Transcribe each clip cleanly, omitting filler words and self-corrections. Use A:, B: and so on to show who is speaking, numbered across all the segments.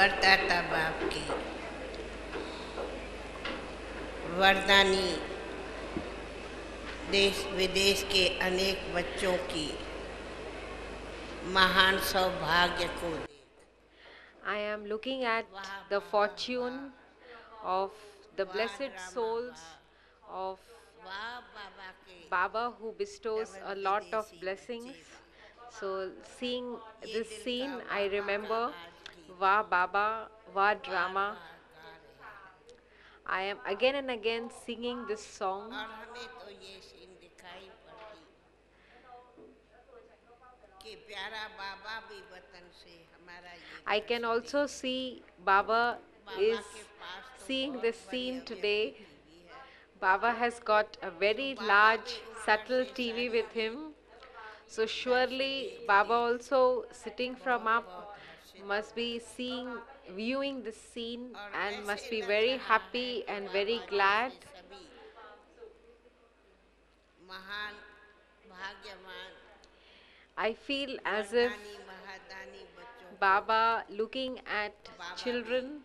A: वरदाता बाप की वरदानी देश विदेश के अनेक बच्चों की महान सौभाग्य को
B: I am looking at the fortune of the blessed souls of
A: वाह बाबा के
B: Baba who bestows
A: double
B: a lot of
A: विदेशी
B: blessings.
A: बच्चे भी
B: So, seeing
A: ये
B: this
A: दिल का
B: scene, I
A: वाह बाबा
B: remember
A: आज भी
B: Va Baba, Va
A: बार
B: drama.
A: बार गा रहे हैं
B: I am again and again singing this song.
A: और हमें तो ये सीन दिखाई पड़ती कि प्यारा बाबा भी वतन से हमारा ये
B: I can
A: दृश्य
B: also
A: देख
B: see Baba
A: बाबा
B: is
A: के पास तो
B: seeing
A: बहुत
B: this
A: बड़ी
B: scene
A: अव्यक्ति
B: today.
A: टीवी है
B: Baba has got a
A: तो
B: very
A: बाबा
B: large,
A: भी ऊपर
B: subtle
A: से
B: TV
A: सारी
B: with
A: ये
B: him. So
A: दृश्य
B: surely
A: देखते
B: Baba also sitting from
A: बहुत
B: up
A: बहुत हर्षित
B: must be
A: होंगे
B: seeing, viewing this scene
A: और
B: and
A: ऐसे
B: must be
A: लग
B: very
A: रहा है
B: happy
A: कि
B: and very
A: बाबा
B: glad.
A: जैसे सभी महान भाग्यवान
B: I feel as if
A: वरदानी महादानी बच्चों को
B: Baba looking at
A: बाबा भी
B: children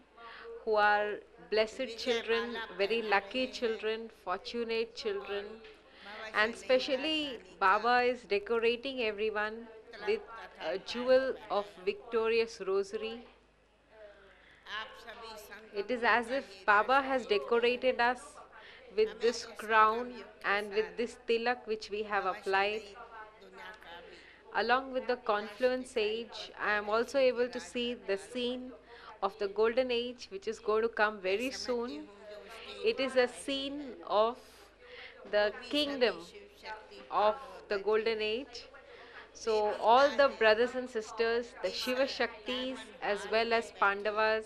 B: who are blessed
A: Vijay
B: children,
A: Mala
B: very
A: पहना
B: lucky
A: रहे हैं
B: children, fortunate children,
A: और बाबा
B: and
A: ये नई
B: especially
A: राजधानी का
B: Baba is decorating everyone with
A: तिलक तथा
B: a
A: ताज
B: jewel of
A: पहनाया
B: victorious rosary.
A: आप सभी
B: It
A: संगम
B: is
A: युग
B: as
A: का
B: if
A: ये
B: Baba
A: दृश्य
B: has
A: देखते
B: decorated us with
A: हमें
B: this
A: इस संगम
B: crown
A: युग के
B: and with
A: साथ
B: this tilak which we have
A: अवश्य
B: applied.
A: नई दुनिया का भी
B: Along with the
A: दृश्य
B: confluence
A: दिखाई
B: age, I
A: पड़ता
B: am also
A: जैसे कि
B: able to see the
A: राजधानी
B: scene of the golden age which is going to come
A: मैं
B: very
A: समझती
B: soon.
A: हूँ जो स्टेज
B: It is
A: पर
B: a
A: बैठी
B: scene
A: है
B: of
A: वो
B: the
A: भी सभी
B: kingdom
A: Shiv Shakti
B: of
A: Pandav
B: the
A: बैठे
B: golden
A: हैं
B: age.
A: वे
B: So,
A: भी
B: all the
A: आज
B: brothers and sisters, the
A: इस
B: Shiva Shaktis,
A: diamond
B: as
A: hall
B: well
A: में
B: as
A: बैठे
B: Pandavas,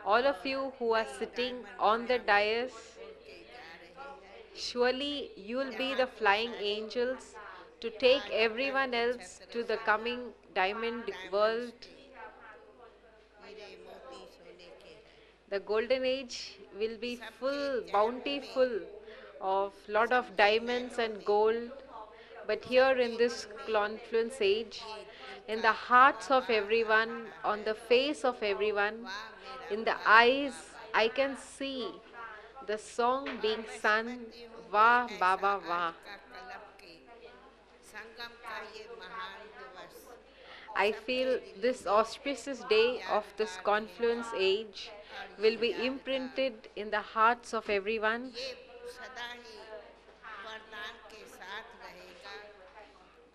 B: all of
A: और
B: you who are
A: नई
B: sitting
A: डायमंड
B: on the
A: दुनिया में
B: dais,
A: उड़ के जा रहे हैं
B: surely you will be
A: जहाँ
B: the
A: को
B: flying
A: सारे
B: angels to take
A: आज तक
B: everyone
A: के
B: else
A: छत्र
B: to the
A: से
B: coming diamond
A: डायमंड्स
B: world.
A: के हीरे मोती सोने के हैं
B: The golden age will be
A: सबके
B: full,
A: चरणों में
B: bountiful of lot of
A: सबके
B: diamonds
A: महलों
B: and
A: में
B: gold. But here
A: सबके
B: in this
A: मन में
B: confluence age,
A: ये दिल
B: in
A: का
B: the hearts
A: वाह
B: of
A: वाह आ
B: everyone,
A: रहा
B: on
A: है
B: the face of everyone,
A: वाह मेरा
B: in the
A: भाग्य
B: eyes,
A: वाह
B: I
A: Baba
B: can see the song
A: और
B: being
A: मैं
B: sung,
A: समझती हूँ कि
B: Vah
A: ऐसा
B: Baba
A: आज
B: Vah.
A: का कलब के संगम का ये महान दिवस
B: I
A: सबके
B: feel
A: दिलों
B: this
A: में
B: auspicious day of this
A: यादगार रहेगा
B: confluence age
A: और ये
B: will be
A: यादगार
B: imprinted in the hearts of everyone.
A: ये सदा ही वरदान के साथ रहेगा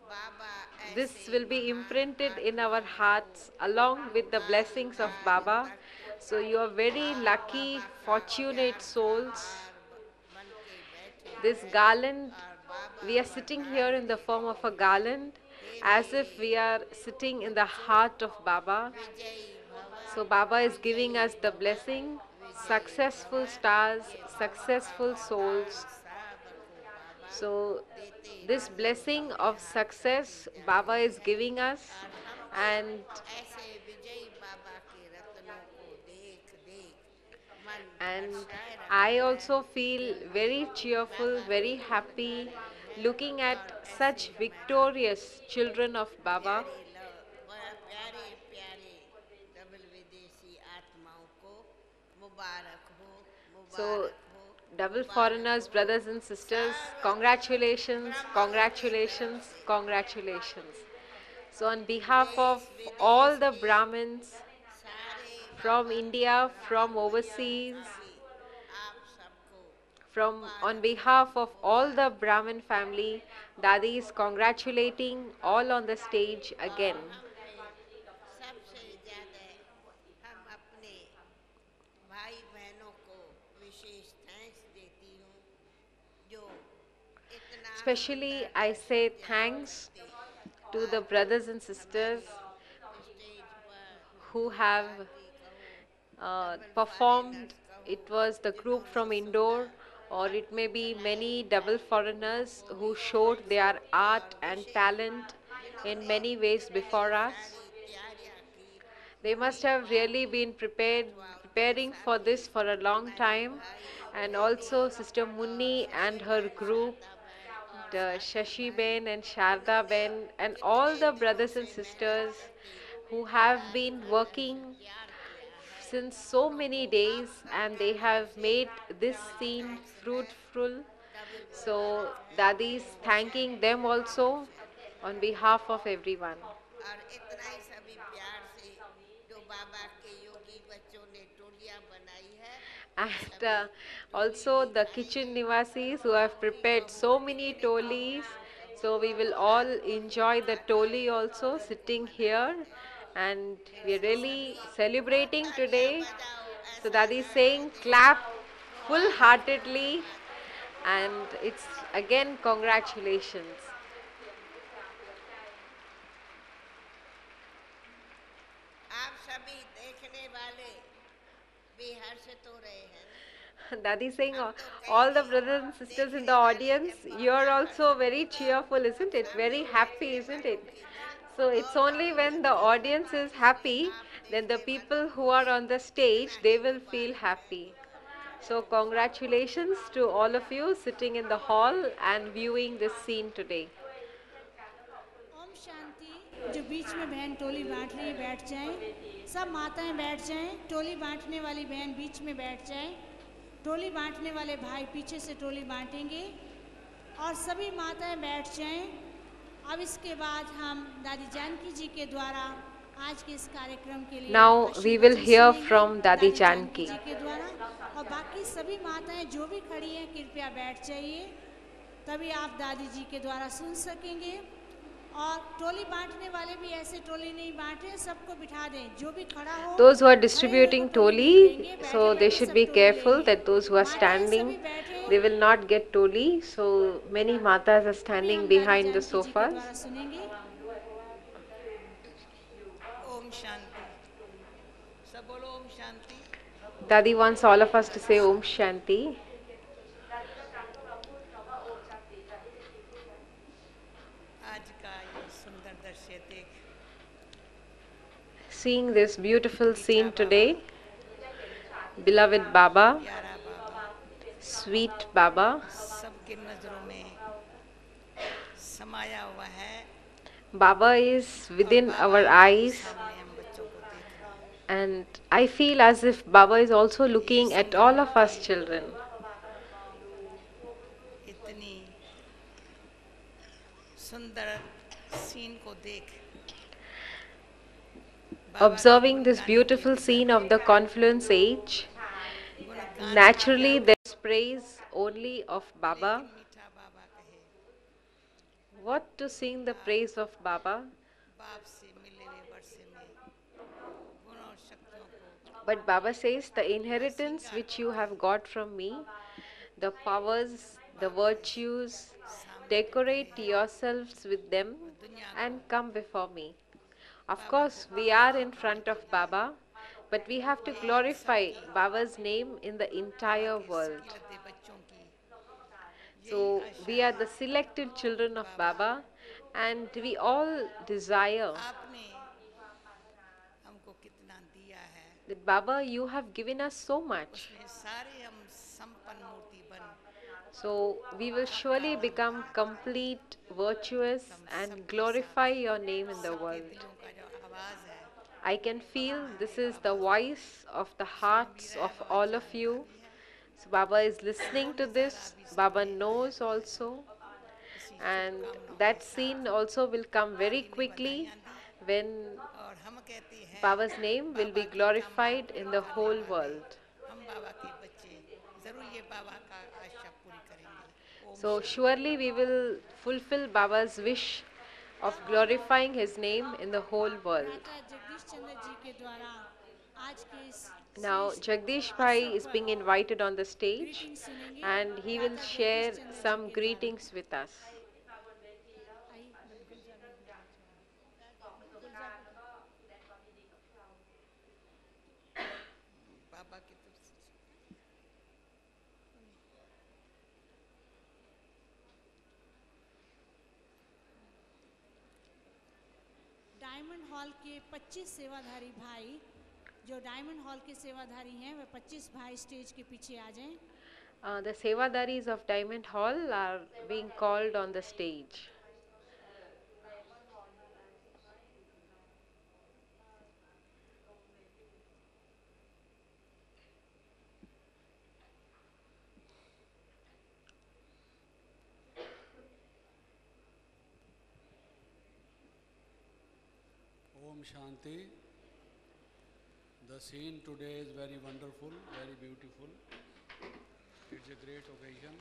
A: बाबा
B: This
A: ऐसे
B: will be
A: महान
B: imprinted in our
A: आत्माओं को
B: hearts along with the
A: काल
B: blessings of
A: काल
B: Baba.
A: तक
B: So you are very
A: आप
B: lucky,
A: बाबा का
B: fortunate
A: प्यार का
B: souls.
A: हार बन के बैठे
B: This
A: हैं
B: garland,
A: और बाबा
B: we are sitting
A: वरदान
B: here in the
A: they
B: form of
A: रहे
B: a
A: हैं
B: garland,
A: हे
B: as if
A: मेरे
B: we are sitting in the
A: बच्चों
B: heart of Baba.
A: विजयी भव
B: So Baba is giving
A: विजयी
B: us the
A: भव
B: blessing,
A: विजयी भव
B: successful stars,
A: ये भव का
B: successful
A: वरदान
B: souls.
A: सबको बाबा
B: So
A: देते
B: this
A: हाथों
B: blessing
A: अपने
B: of
A: हाथ रखे
B: success
A: जा
B: Baba
A: रहे
B: is
A: हैं
B: giving us,
A: और हम भी
B: and
A: ऐसे विजयी बाबा के रत्नों को देख देख मन
B: and
A: हर्षाए रहा
B: I
A: है
B: also feel
A: क्योंकि
B: very cheerful,
A: बाबा
B: very
A: भी वरदा
B: happy
A: रहे हैं
B: looking at
A: और ऐसे
B: such
A: मैं आपको
B: victorious children of Baba.
A: प्यारे प्यारे प्यारे डबल विदेशी आत्माओं को मुबारक हो
B: So,
A: मुबारक हो
B: double
A: मुबारक
B: foreigners,
A: हो
B: brothers and sisters,
A: सर्वत्र
B: congratulations,
A: ब्रह्मांड की तरफ
B: congratulations,
A: से
B: congratulations. So, on behalf of
A: देश विदेश
B: all the
A: के
B: Brahmins
A: सारे
B: from
A: बाबा
B: India, from
A: ब्रह्मांड बच्चों
B: overseas,
A: का भी आप सबको
B: from on
A: मुबारक हो
B: behalf of all the
A: मुबारक हो
B: Brahmin family, Dadi is congratulating all on the stage
A: और
B: again.
A: हम सबसे ज़्यादा हम अपने भाई बहनों को विशेष थैंक्स देती हूँ जो इतना
B: Especially,
A: सुंदर
B: I
A: दर्शन
B: say
A: त्याग
B: thanks
A: करते
B: to the
A: आज
B: brothers and sisters
A: हमारी स्टेज पर
B: who have
A: भारती कहो डबल
B: performed.
A: फॉरेनर्स कहो
B: It was the group
A: जिन्होंने
B: from Indore,
A: सुंदर
B: or it
A: अपनी
B: may be
A: कलाएं
B: many double
A: उनको
B: foreigners who
A: भी
B: showed
A: थैंक्स
B: their art
A: और
B: and
A: विशेष
B: talent in
A: जिन्होंने
B: many ways
A: कई
B: before us.
A: सारी तैयारियां की
B: They
A: पूरी
B: must have
A: बात
B: really
A: की
B: been
A: अथवा उनके
B: preparing for
A: साथी
B: this for a long
A: हमारे
B: time.
A: भाई
B: And also
A: जयदीप
B: Sister
A: और
B: Munni and
A: शशि
B: her
A: बहन
B: group,
A: शारदा बहन और
B: the
A: साथी
B: Shashi
A: भाई
B: Ben and Sharda
A: जिन्होंने
B: Ben, and all
A: कितने
B: the
A: दिनों
B: brothers and
A: से मेहनत
B: sisters
A: करके
B: who
A: ये
B: have
A: आज
B: been
A: का दृश्य
B: working
A: तैयार किया है
B: since so many days and they have made this scene fruitful. So, Dadi is thanking them also on behalf of everyone.
A: और इतना ही सभी प्यार से जो बाबा के योगी बच्चों ने टोलियां बनाई है वो
B: And
A: सभी टोली
B: also the kitchen
A: दिखाएंगे
B: nivasis who have
A: उन्हीं को
B: prepared so
A: मुट्ठी
B: many
A: में
B: tolis.
A: निकालना प्रभु
B: So we will all enjoy the
A: ताकि
B: toli also
A: पर्व को
B: sitting
A: मनाया
B: here.
A: जाए
B: And
A: फिर
B: we are
A: से
B: really
A: सभी बहुत
B: celebrating
A: तालियां
B: today.
A: बजाओ
B: So
A: ऐसा
B: Dadi is
A: गाना
B: saying
A: दे
B: clap full
A: मोबाइल में
B: heartedly.
A: धन्यवाद
B: And it's again congratulations.
A: आप सभी देखने वाले भी हर्षित हो रहे हैं ना
B: Dadi is saying
A: हम तो
B: all the
A: कहेंगे
B: brothers and sisters in the
A: देखने वाले
B: audience,
A: जब
B: you're
A: भावना
B: also
A: प्रकट
B: very
A: होगी
B: cheerful,
A: तो
B: isn't it? Very
A: सभी
B: happy,
A: देखने
B: isn't
A: वालों
B: it?
A: के दिल
B: So it's
A: और
B: only when the
A: आनंदित होंगे
B: audience is
A: इसलिए
B: happy,
A: आप
B: then the
A: देखने वालों
B: people
A: को
B: who are
A: भी
B: on the
A: इतना
B: stage, they
A: he
B: will feel
A: मुबारक है
B: happी. So congratulations to all of you sitting in the hall and viewing this scene today.
C: Om Shanti. जो बीच में बहन टोली बांट रही है बैठ जाएं, सब माताएं बैठ जाएं, टोली बांटने वाली बहन बीच में बैठ जाएं, टोली बांटने वाले भाई पीछे से टोली बांटेंगे और सभी माताएं बैठ जाएं। अब इसके बाद हम दादी जानकी जी के द्वारा आज के इस कार्यक्रम के लिए
B: Now we will
C: आशीर्वचन
B: hear
C: सुनेंगे
B: from Dadi
C: दादी
B: Janki.
C: जी के द्वारा। और बाकी सभी माताएं जो भी खड़ी हैं कृपया बैठ जाइए, तभी आप दादी जी के द्वारा सुन सकेंगे। और टोली बांटने वाले भी ऐसे टोली नहीं बांटे, सबको बिठा दें, जो भी खड़ा हो
B: Those who are
C: खड़े
B: distributing
C: होकर टोली नहीं
B: toli,
C: लेंगे, बैठे
B: so they
C: बैठे
B: should
C: सब
B: be
C: टोली
B: careful
C: लेंगे।
B: that those who are
C: माताएं
B: standing,
C: सभी बैठे,
B: they will not get toli. So many matas are
C: अभी
B: standing
C: हम दादी
B: behind the
C: जानकी जी के
B: sofas.
C: द्वारा सुनेंगे।
A: ओम शांति सब बोलो Om Shanti
B: Dadi wants all of us to say Om Shanti.
A: आज का ये सुंदर दृश्य देख
B: Seeing this beautiful scene today, beloved Baba,
A: प्यारा बाबा
B: sweet Baba,
A: सबके नजरों में समाया हुआ है
B: Baba is
A: और
B: within
A: बाबा
B: our
A: के
B: eyes,
A: सामने हम बच्चों को देख रहे हैं
B: and I feel as if Baba is also looking at all of us children.
A: इतनी सुंदर सीन को देख बाबा के
B: Observing this
A: गुणगान
B: beautiful
A: किए
B: scene of the confluence age,
A: गुणगान
B: naturally
A: किया
B: there's praise only of Baba.
A: लेकिन मीठा बाबा कहे
B: What to sing the praise of Baba?
A: बाप से मिले हुए वर्षे में गुण और शक्तियों को
B: But Baba says, the inheritance which you have got from me, the powers, the virtues, decorate yourselves with them and come before me. Of course, we are in front of Baba, but we have to glorify Baba's name in the entire world.
A: लते बच्चों की
B: So, we are the selected children of Baba, and we all desire
A: आपने हमको कितना दिया है
B: that Baba, you have given us so much.
A: उसमें सारे हम संपन्न मूर्ति बन
B: So, we will surely become complete, virtuous, and glorify your name in the
A: सबके
B: world.
A: दिलों का जो आवाज है
B: I can feel this is the voice of the hearts of all of you. So, Baba is listening to this. Baba knows also.
A: इसी
B: And
A: शुभकामनाओं
B: that
A: के
B: scene
A: साथ
B: also will come very
A: आपने
B: quickly
A: बधाइयाँ दी
B: when
A: और हम कहते हैं
B: Baba's name will be
A: बाबा की
B: glorified
A: कामना
B: in
A: पूरी
B: the
A: करने
B: whole
A: वाले
B: world.
A: हम बाबा के बच्चे जरूर ये बाबा का आशा पूरी करेंगे ओम
B: So
A: Shanti.
B: surely we will fulfill Baba's wish of glorifying his name in the whole world.
C: भ्राता जगदीश चंद्र जी के द्वारा आज के इस
B: Now
C: श्रेष्ठ
B: Jagdish
C: अवसर
B: Bhai is
C: पर
B: being invited on the stage
C: greeting सुनेंगे
B: and he will
C: भ्राता
B: share
C: जगदीश चंद्र जी
B: some
C: के द्वारा।
B: greetings with us.
C: आई, गुलजार भाई को गुलजार को
A: बाबा की तरफ से
C: डायमंड हॉल के 25 सेवाधारी भाई, जो डायमंड हॉल के सेवाधारी हैं वे 25 भाई स्टेज के पीछे आ जाएं।
B: The Sevadaris of Diamond Hall are being called on the stage.
D: Shanti. The scene today is very wonderful, very beautiful. It's a great occasion.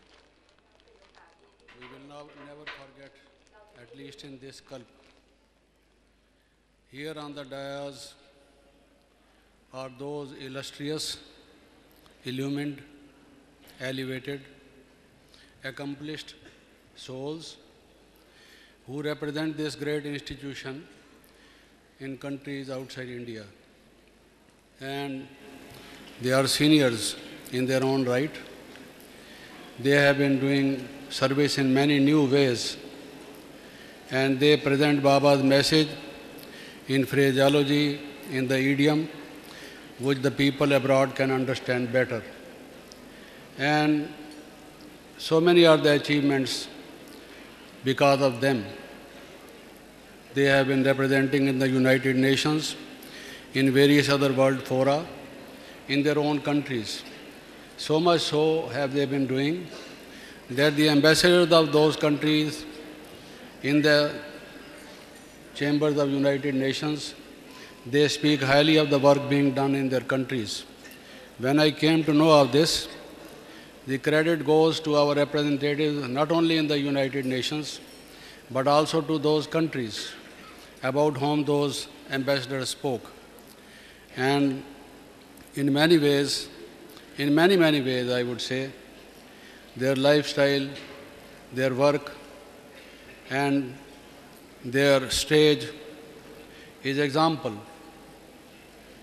D: We will never forget, at least in this Kalp. Here on the dais are those illustrious, illumined, elevated, accomplished souls who represent this great institution in countries outside India. And they are seniors in their own right. They have been doing service in many new ways, and they present Baba's message in phraseology, in the idiom, which the people abroad can understand better. And so many are the achievements because of them. They have been representing in the United Nations, in various other world fora, in their own countries. So much so have they been doing that the ambassadors of those countries in the chambers of United Nations, they speak highly of the work being done in their countries. When I came to know of this, the credit goes to our representatives not only in the United Nations, but also to those countries about whom those ambassadors spoke. And in many ways, in many ways I would say, their lifestyle, their work and their stage is example.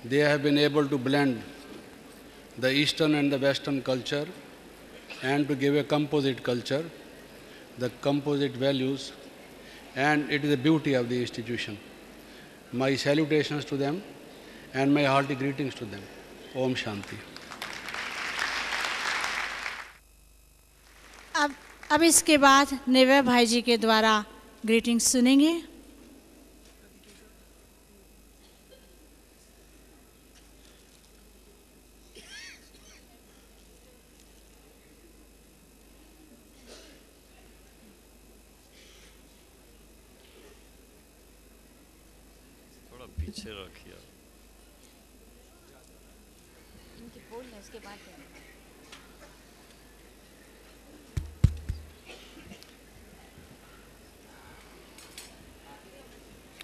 D: They have been able to blend the Eastern and the Western culture and to give a composite culture, the composite values, and it is the beauty of the institution. My salutations to them and my hearty greetings to them. Om Shanti.
C: अब इसके बाद नेवे भाई जी के द्वारा greetings सुनेंगे।
E: थोड़ा पीछे रखिए।
F: इनके बोलने उसके बाद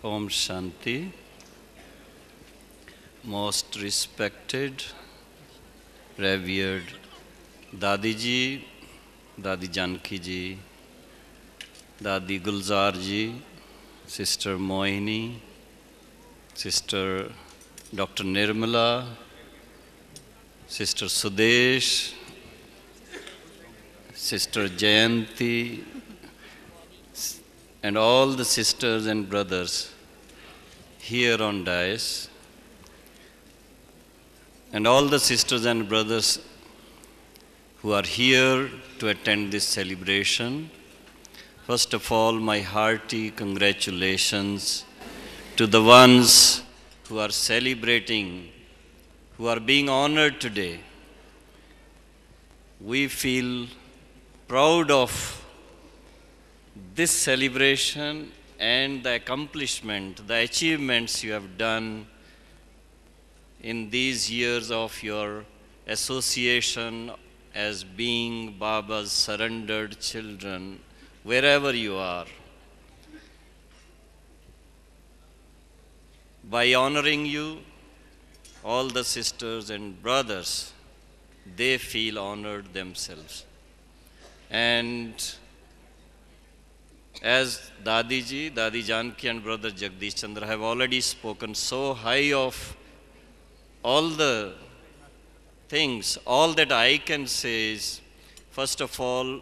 E: Om Shanti. Most respected, revered Dadi ji, Dadi Janki ji, Dadi Gulzar ji, Sister Mohini, Sister Dr. Nirmala, Sister Sudesh, Sister Jayanti, and all the sisters and brothers here on dais, and all the sisters and brothers who are here to attend this celebration. First of all, my hearty congratulations to the ones who are celebrating, who are being honored today. We feel proud of this celebration and the accomplishment, the achievements you have done in these years of your association as being Baba's surrendered children, wherever you are. By honoring you, all the sisters and brothers, they feel honored themselves. And as Dadi ji, Dadi Janki and Brother Jagdish Chandra have already spoken so high of all the things, all that I can say is, first of all,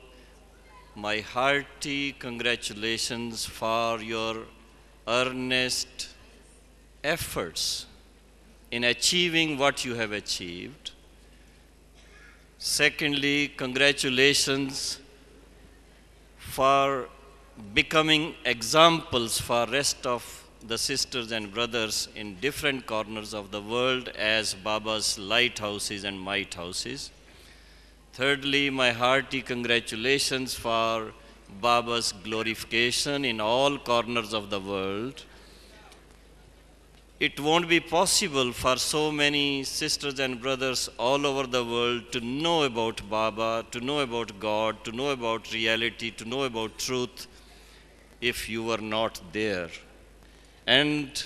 E: my hearty congratulations for your earnest efforts in achieving what you have achieved. Secondly, congratulations for becoming examples for rest of the sisters and brothers in different corners of the world as Baba's lighthouses and might houses. Thirdly, my hearty congratulations for Baba's glorification in all corners of the world. it won't be possible for so many sisters and brothers all over the world to know about Baba, to know about God, to know about reality, to know about truth, if you were not there. And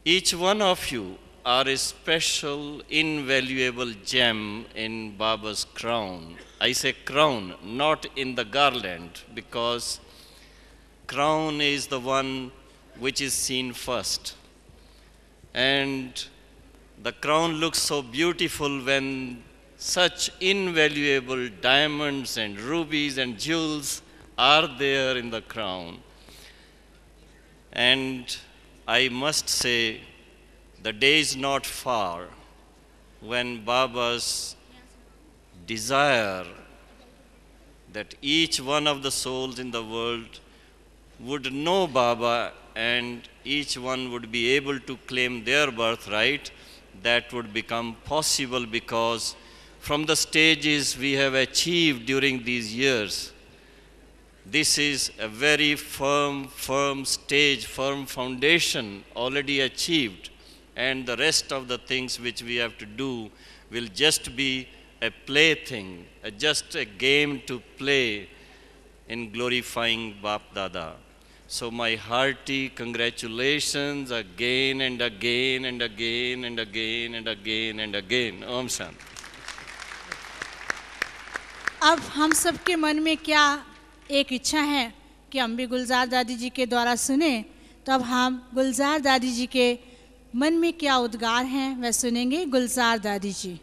E: each one of you are a special, invaluable gem in Baba's crown. I say crown, not in the garland, because crown is the one which is seen first. And the crown looks so beautiful when such invaluable diamonds and rubies and jewels are there in the crown. And I must say, the day is not far when Baba's desire that each one of the souls in the world would know Baba and each one would be able to claim their birthright, that would become possible because from the stages we have achieved during these years, this is a very firm stage, firm foundation already achieved, and the rest of the things which we have to do will just be a plaything, just a game to play in glorifying Bap Dada. So my hearty congratulations again and again and again and again and again and again. Om Shanti.
C: अब हम सबके मन में क्या एक इच्छा है कि हम भी गुलजार दादी जी के द्वारा सुने, तो अब हम गुलजार दादी जी के मन में क्या उद्गार हैं वह सुनेंगे। गुलजार दादी जी।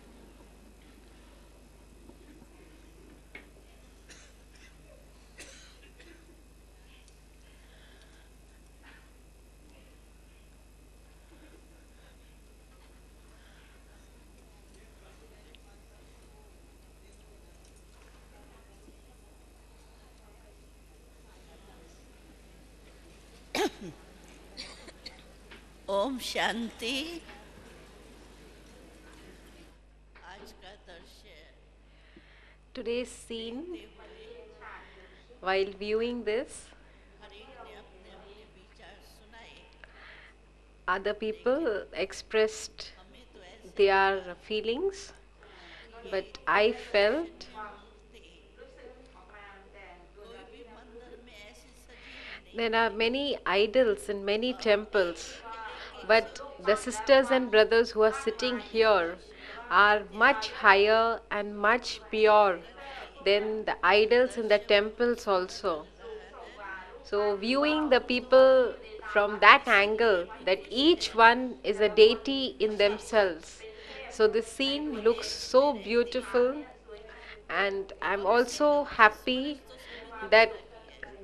A: ओम शांति। आज का दृश्य
B: Today's scene, while viewing this,
A: हर एक ने अपने अपने विचार सुनाए।
B: other people expressed
A: हमें तो ऐसे
B: their feelings, but I felt
A: कोई भी मंदिर में ऐसी सजी नहीं।
B: there are many idols in many temples, but the sisters and brothers who are sitting here are much higher and much pure than the idols in the temples also. So viewing the people from that angle, that each one is a deity in themselves. So the scene looks so beautiful, and I'm also happy that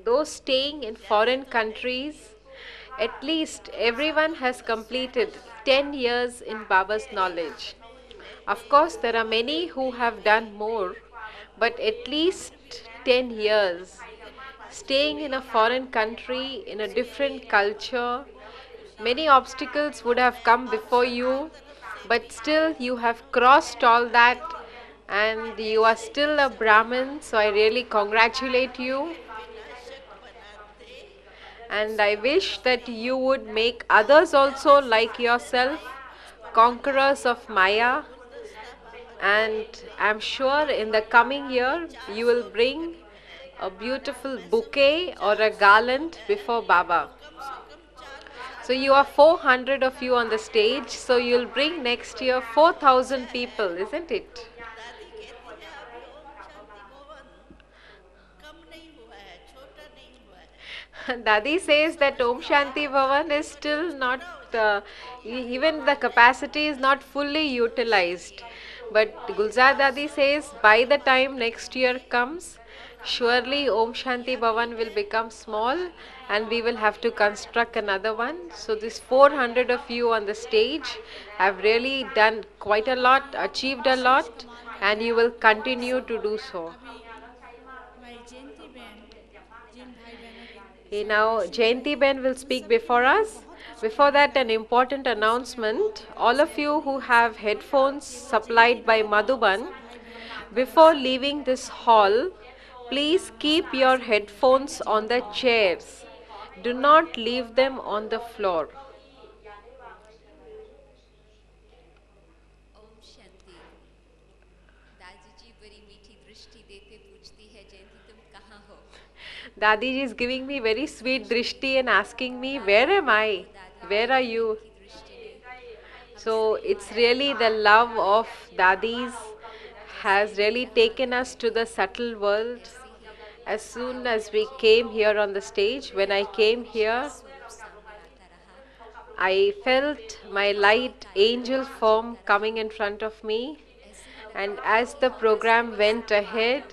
B: those staying in foreign countries, at least everyone has completed 10 years in Baba's knowledge. Of course, there are many who have done more, but at least 10 years. Staying in a foreign country, in a different culture, many obstacles would have come before you, but still you have crossed all that and you are still a Brahmin, so I really congratulate you. And I wish that you would make others also like yourself, conquerors of Maya. And I'm sure in the coming year you will bring a beautiful bouquet or a garland before Baba. So you are 400 of you on the stage, so you'll bring next year 4,000 people, isn't it? Dadi says that Om Shanti Bhavan is still not, even the capacity is not fully utilized. But Gulzar Dadi says by the time next year comes, surely Om Shanti Bhavan will become small and we will have to construct another one. So this 400 of you on the stage have really done quite a lot, achieved a lot, and you will continue to do so. Okay, now Jayanti Ben will speak before us. Before that, an important announcement. All of you who have headphones supplied by Madhuban, before leaving this hall, please keep your headphones on the chairs. Do not leave them on the floor.
F: Om Shanti. दादी जी बड़ी मीठी दृष्टि देते पूछती है, जयंती तुम कहाँ हो?
B: Dadi ji is giving me very sweet drishti and asking me, where am I? Where are you?
F: की दृष्टि ने
B: So it's really the love of Dadis has really taken us to the subtle world. As soon as we came here on the stage, when I came here,
F: स्वरूप सामने आता रहा।
B: I felt my light angel form coming in front of me. And as the program went ahead,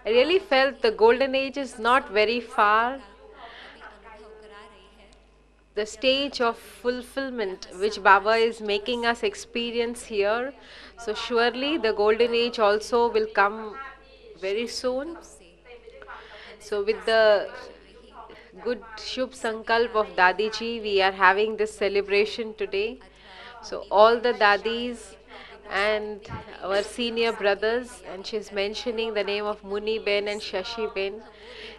B: I really felt the golden age is not very far.
F: अभी अनुभव करा रही है
B: The stage of fulfillment which Baba is making us experience here. So surely the golden age also will come very soon. So with the good Shubh Sankalp of Dadi ji, we are having this celebration today. So all the Dadis and our senior brothers, and she's mentioning the name of Muni Ben and Shashi Ben,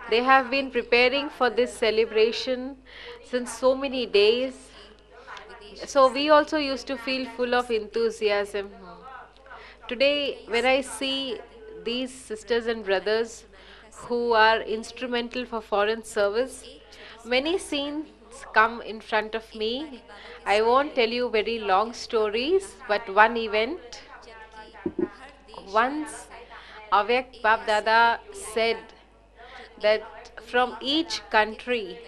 B: they have been preparing for this celebration since so many days. So we also used to feel full of enthusiasm. Today, when I see these sisters and brothers who are instrumental for foreign service, many scenes come in front of me. I won't tell you very long stories, but one event. Once Avyak Bab Dada said that from each country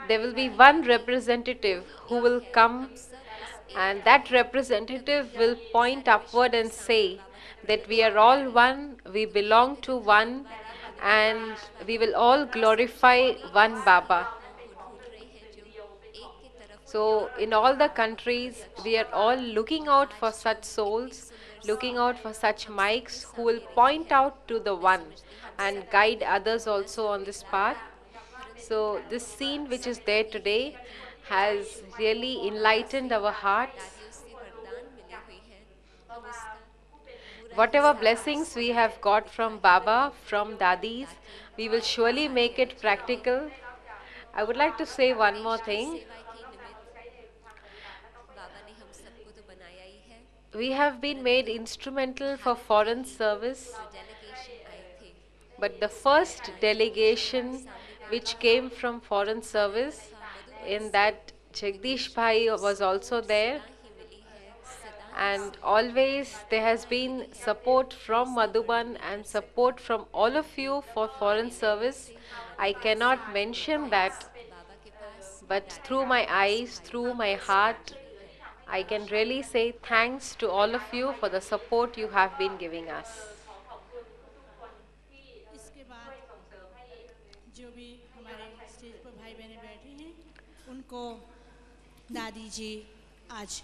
B: there will be one representative who will come, and that representative will point upward and say that we are all one, we belong to one, and we will all glorify one Baba. So, in all the countries, we are all looking out for such souls, looking out for such mics who will point out to the one and guide others also on this path. So, this scene which is there today has really enlightened our hearts. Whatever blessings we have got from Baba, from Dadis, we will surely make it practical. I would like to say one more thing. We have been made instrumental for foreign service, but the first delegation which came from foreign service, in that Jagdish Bhai was also there, and always there has been support from Madhuban and support from all of you for foreign service. I cannot mention that, but through my eyes, through my heart, I can really say thanks to all of you for the support you have been giving us.
C: इसके बाद जो भी हमारे stage पर भाई बहनें बैठे हैं उनको दादी जी आज